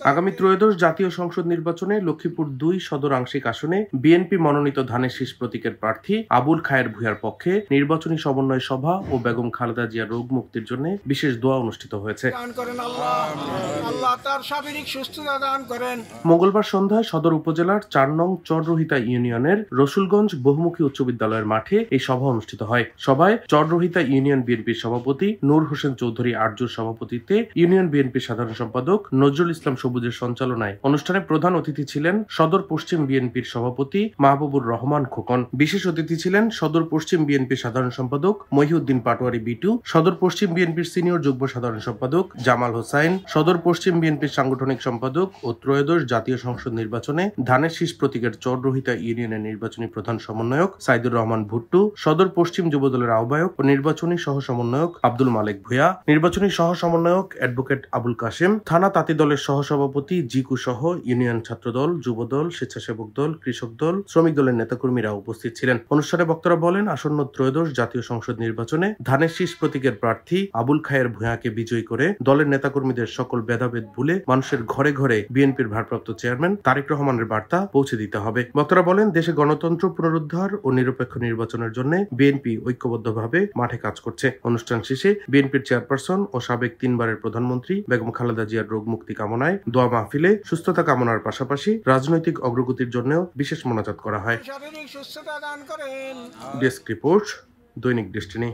আগামী ত্রয়োদশ জাতীয় সংসদ নির্বাচনে লক্ষ্মীপুর ২ সদর আংশিক আসনে বিএনপি মনোনীত ধানের শীষ প্রতীকের প্রার্থী আবুল খায়ের ভূঁইয়ার পক্ষে নির্বাচনী সমন্বয় সভা ও বেগম খালেদা জিয়ার রোগ মুক্তির জন্য বিশেষ দোয়া অনুষ্ঠিত হয়েছে। মঙ্গলবার সন্ধ্যায় সদর উপজেলার ৪ নং চররহিতা ইউনিয়নের রসুলগঞ্জ বহুমুখী উচ্চ বিদ্যালয়ের মাঠে এই সভা অনুষ্ঠিত হয়। সভায় চররহিতা ইউনিয়ন বিএনপির সভাপতি নূর হোসেন চৌধুরী আরজুর সভাপতিত্বে ইউনিয়ন বিএনপির সাধারণ সম্পাদক নজরুল ইসলাম সবুজের সঞ্চালনায় অনুষ্ঠানে প্রধান অতিথি ছিলেন সদর পশ্চিম বিএনপির সভাপতি মাহবুবুর রহমান খোকন। বিশেষ অতিথি ছিলেন সদর পশ্চিম বিএনপির সাধারণ সম্পাদক মহিউদ্দিন পাটোয়ারি বিটু, সদর পশ্চিম বিএনপির সিনিয়র যুগ্ম সাধারণ সম্পাদক জামাল হোসাইন, সদর পশ্চিম বিএনপির সাংগঠনিক সম্পাদক ও ত্রয়োদশ জাতীয় সংসদ নির্বাচনে ধানের শীষ প্রতীকের চররহিতা ইউনিয়নের নির্বাচনী প্রধান সমন্বয়ক সাইদুর রহমান ভুট্টু, সদর পশ্চিম যুবদলের আহ্বায়ক ও নির্বাচনী সহ সমন্বয়ক আব্দুল মালেক ভূঁইয়া, নির্বাচনী সহ সমন্বয়ক অ্যাডভোকেট আবুল কাশেম, থানা তাঁতি দলের সহসভাপতি জিকু সহ ইউনিয়ন ছাত্রদল, যুবদল, স্বেচ্ছাসেবক দল, কৃষক দল, শ্রমিক দলের নেতাকর্মীরা উপস্থিত ছিলেন। অনুষ্ঠানে বক্তারা বলেন, আসন্ন ত্রয়োদশ জাতীয় সংসদ নির্বাচনে ধানের শীষ প্রতীকের প্রার্থী আবুল খায়ের ভূঁইয়াকে বিজয়ী করে দলের নেতাকর্মীদের সকল ভেদাভেদ ভুলে মানুষের ঘরে ঘরে বিএনপির ভারপ্রাপ্ত চেয়ারম্যান তারেক রহমানের বার্তা পৌঁছে দিতে হবে। বক্তারা বলেন, দেশে গণতন্ত্র পুনরুদ্ধার ও নিরপেক্ষ নির্বাচনের জন্য বিএনপি ঐক্যবদ্ধভাবে মাঠে কাজ করছে। অনুষ্ঠান শেষে বিএনপির চেয়ারপারসন ও সাবেক ৩ বারের প্রধানমন্ত্রী বেগম খালেদা জিয়ার রোগ মুক্তি কামনায় দোয়া মাহফিলে সুস্থতা কামনার পাশাপাশি রাজনৈতিক অগ্রগতির জন্য বিশেষ মোনাজাত করা হয়। ডেস্ক রিপোর্ট, দৈনিক ডেস্টিনি।